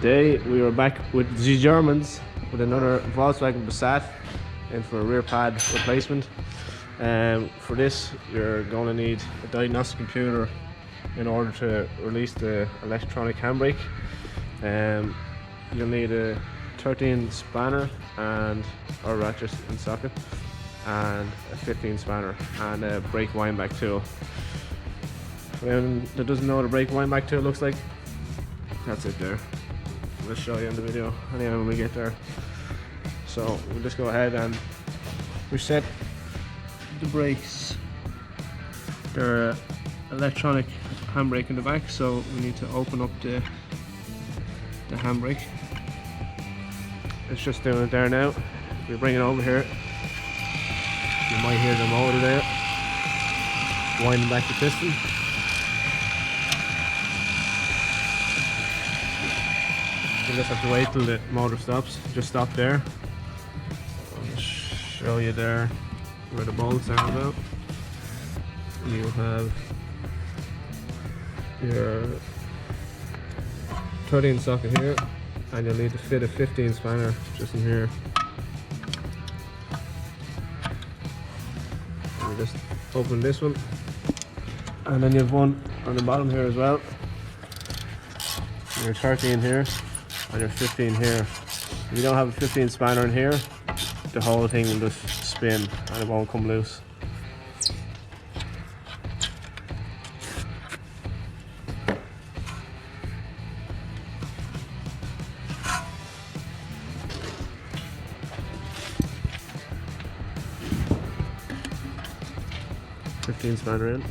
Today we are back with the Germans with another Volkswagen Passat and for a rear pad replacement. For this you're going to need a diagnostic computer in order to release the electronic handbrake. You'll need a 13 spanner and or ratchet and socket, and a 15 spanner and a brake wind back tool. For anyone that doesn't know what a brake wind back tool looks like, that's it there. We'll show you in the video anyway when we get there. So we'll just go ahead and reset the brakes. They're electronic handbrake in the back, so we need to open up the handbrake. It's just doing it there now. If we bring it over here, you might hear the motor there winding back the piston. You just have to wait till the motor stops. Just stop there. I'll show you there where the bolts are about. You have your 13 socket here, and you'll need to fit a 15 spanner just in here. And you just open this one, and then you have one on the bottom here as well. Your 13 here and your 15 here. If you don't have a 15 spanner in here, the whole thing will just spin and it won't come loose. Spanner in,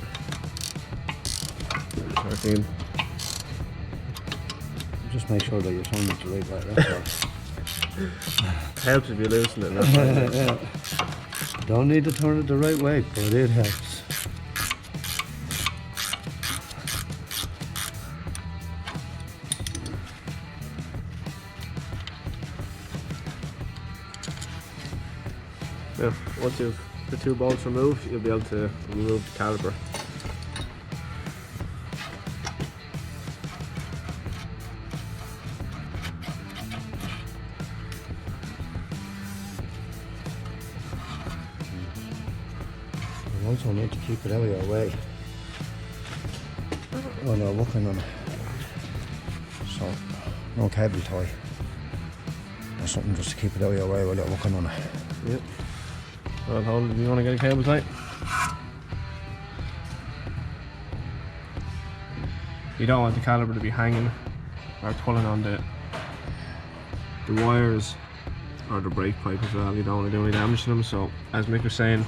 13. Just make sure that you're turning it the right way. That's all. Helps if you loosen it. Yeah. Don't need to turn it the right way, but it helps. Now, once you've the two bolts removed, you'll be able to remove the caliper. You also need to keep it out of your way. Oh no, working on it. So, no cable tie. Or something just to keep it out of your way while you're working on it. Yep. Well, hold it if you want to get a cable tie. You don't want the caliper to be hanging or pulling on the wires or the brake pipe as well. You don't want to do any damage to them. So, as Mick was saying,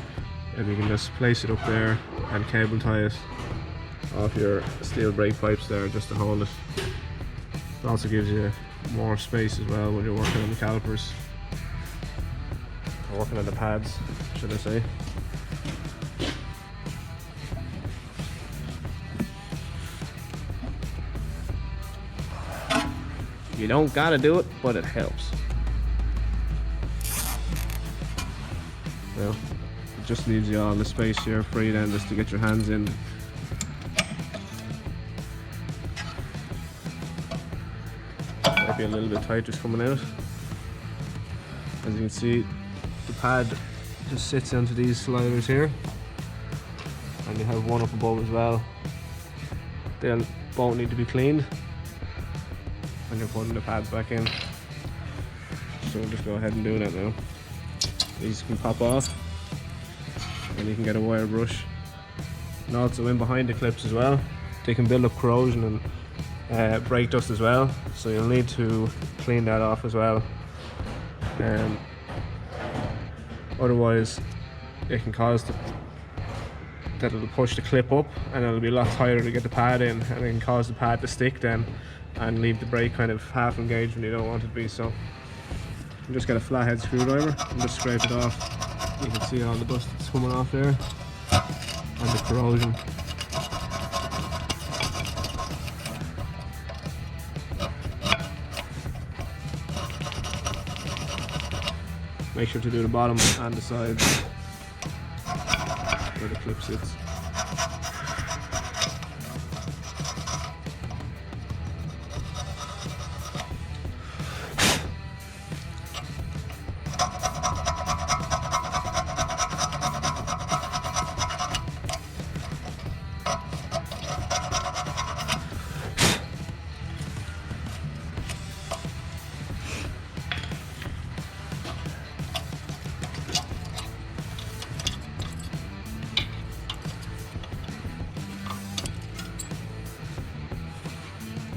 if you can just place it up there and cable tie it off your steel brake pipes there just to hold it. It also gives you more space as well when you're working on the calipers. Working on the pads, should I say. You don't gotta do it, but it helps. Well, it just leaves you all the space here free then just to get your hands in. Might be a little bit tight just coming out. As you can see, the pad just sits onto these sliders here, and you have one up above as well. They'll both need to be cleaned when you're putting the pads back in. So we'll just go ahead and do that now. These can pop off, and you can get a wire brush. And also in behind the clips as well, they can build up corrosion and brake dust as well. So you'll need to clean that off as well. Otherwise, it can cause that it'll push the clip up, and it'll be a lot tighter to get the pad in, and it can cause the pad to stick then and leave the brake kind of half engaged when you don't want it to be. So you just get a flathead screwdriver and just scrape it off. You can see all the dust that's coming off there and the corrosion. Make sure to do the bottom and the sides where the clip sits.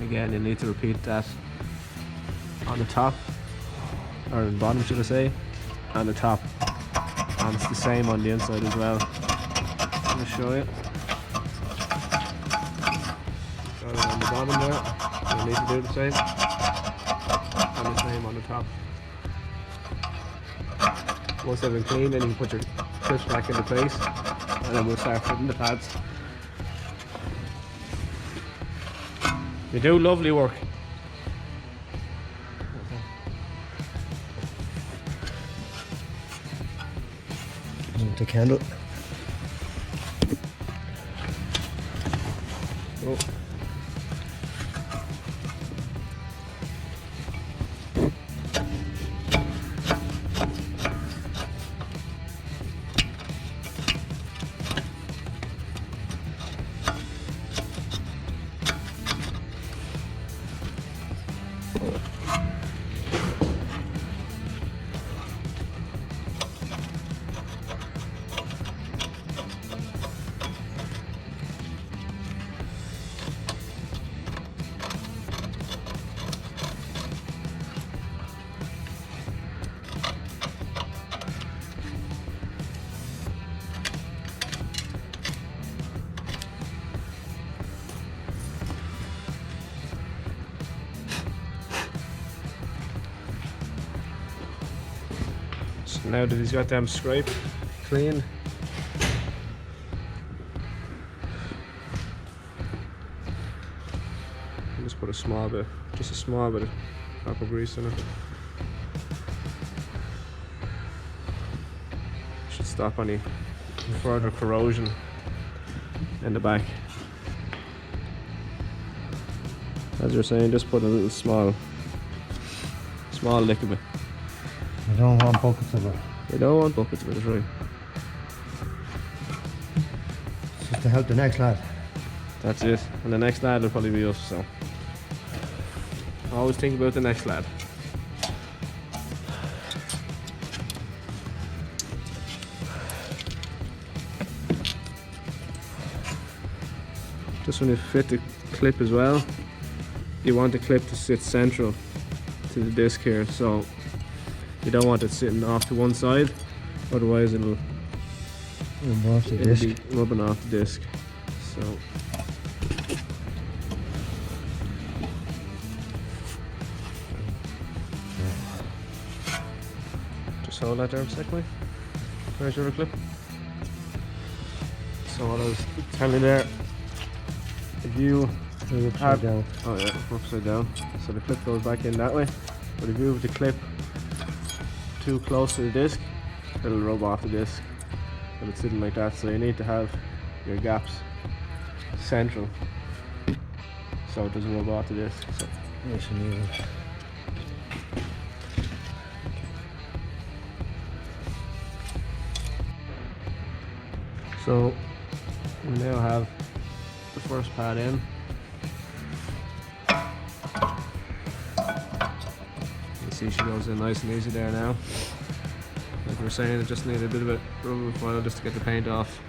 Again, you need to repeat that on the top, or on the bottom should I say, and the top, and it's the same on the inside as well. I'm going to show you. Got it on the bottom there, you need to do the same, and the same on the top. Once they've been cleaned, then you can put your clips back into place, and then we'll start fitting the pads. You do lovely work. The candle. Oh. So now that he's got them scraped clean, just put a small bit, just a small bit of copper grease in it. Should stop any further corrosion in the back. As you're saying, just put a little small lick of it. I don't want buckets of it. You don't want buckets of it, that's right. It's just to help the next lad. That's it. And the next lad will probably be us, so always think about the next lad. Just when you fit the clip as well, you want the clip to sit central to the disc here, so you don't want it sitting off to one side, otherwise it'll be rubbing off the disc. So just hold that there a second. Where's your other clip? So what I was telling you there, if you upside down. Oh yeah, upside down. So the clip goes back in that way. But if you have the clip too close to the disc, it'll rub off the disc. But it's sitting like that, so you need to have your gaps central so it doesn't rub off the disc. So Nice and even. So we now have the first pad in. You see she goes in nice and easy there now. Like we were saying, it just needed a bit of a rubber foil just to get the paint off.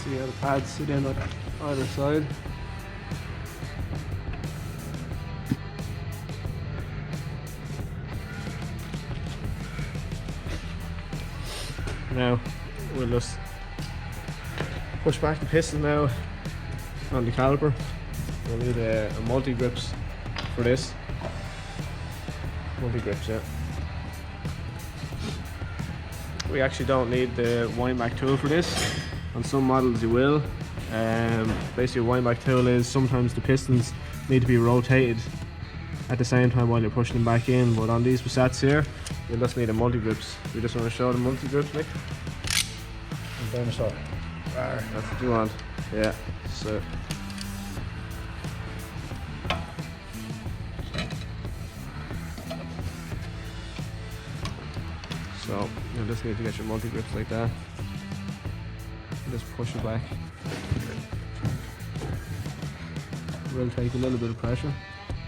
See how the pads sit in on either side. Now we'll just push back the piston now on the caliper. We'll need a multi-grips for this. Multi-grips, yeah. We actually don't need the wind back tool for this. On some models you will. Basically a wind back tool is sometimes the pistons need to be rotated at the same time while you're pushing them back in, but on these Passats here you'll just need a multi-grips. You just want to show the multi-grips, Nick? Dinosaur. That's what you want. Yeah. So you'll just need to get your multi-grips like that. And just push it back. Will take a little bit of pressure,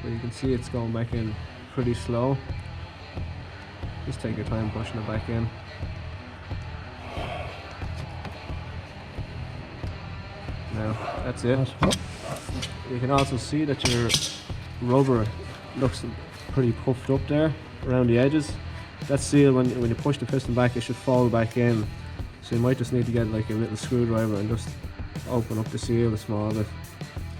but you can see it's going back in pretty slow. Just take your time pushing it back in. Now that's it. You can also see that your rubber looks pretty puffed up there around the edges. That seal, when you push the piston back, it should fall back in. So you might just need to get like a little screwdriver and just open up the seal a small bit.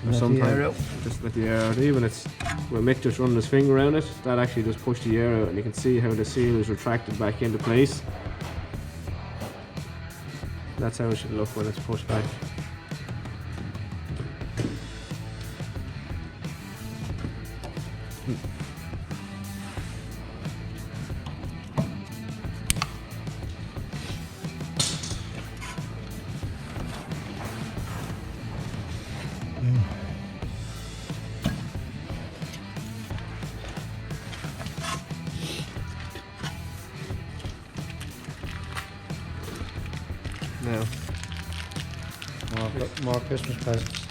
Or sometimes just let the air out. Even it's where Mick just running his finger around it, that actually just pushed the air out, and you can see how the seal is retracted back into place. That's how it should look when it's pushed back. Now, more Christmas presents.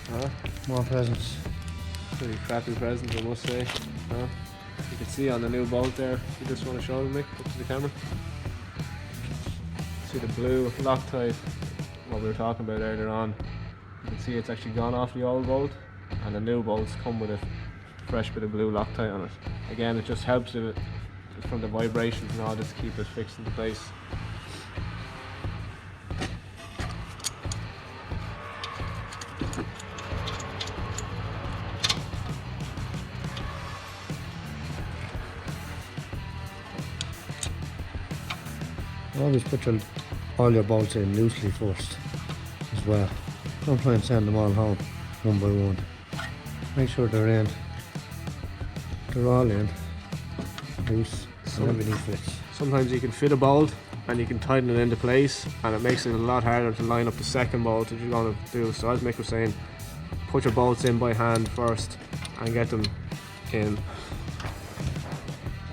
huh? More presents. Pretty crappy present, I must say. Huh? You can see on the new bolt there. You just want to show them, Mick, up to the camera. See the blue Loctite, what we were talking about earlier on. You can see it's actually gone off the old bolt, and the new bolts come with a fresh bit of blue Loctite on it. Again, it just helps it from the vibrations and all, just to keep it fixed into place. Always put all your bolts in loosely first as well. Don't try and send them all home one by one. Make sure they're all in loose, so everything fits. Sometimes you can fit a bolt and you can tighten it into place, and it makes it a lot harder to line up the second bolt that you're going to do. So as Mick was saying, put your bolts in by hand first and get them in.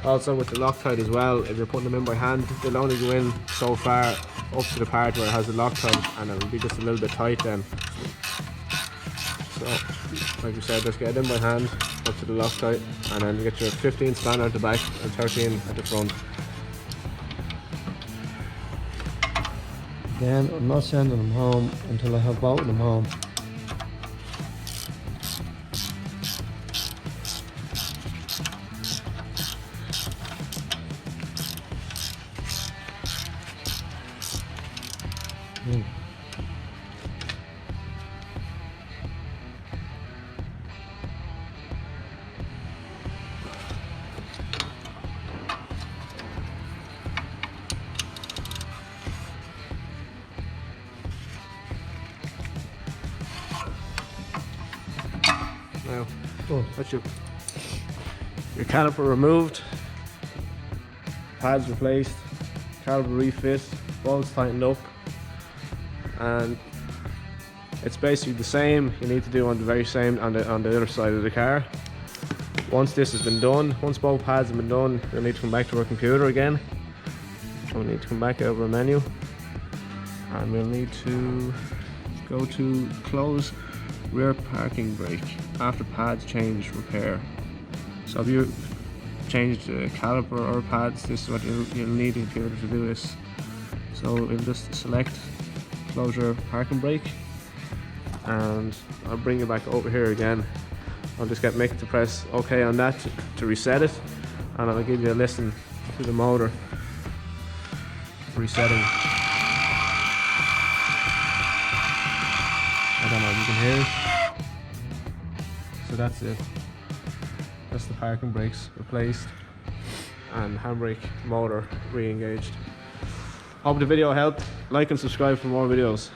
Also with the Loctite as well, if you're putting them in by hand, they'll only go in so far up to the part where it has the Loctite, and it'll be just a little bit tight then. So, like we said, just get it in by hand up to the Loctite, and then you get your 15 spanner at the back and 13 at the front. Again, I'm not sending them home until I have both of them home. Now, that's your caliper removed, pads replaced, caliper refit, bolts tightened up, and it's basically the same you need to do on the very same on the other side of the car. Once this has been done, once both pads have been done, we'll need to come back to our computer again. We'll need to come back over a menu, and we'll need to go to close rear parking brake after pads change repair. So if you change the caliper or pads, this is what you'll need in order to do this. So we'll just select close rear parking brake, and I'll bring it back over here again. I'll just get Mick to press OK on that to reset it, and I'll give you a listen to the motor. resetting. I don't know if you can hear it. So that's it. That's the parking brakes replaced and handbrake motor re-engaged. Hope the video helped. Like and subscribe for more videos.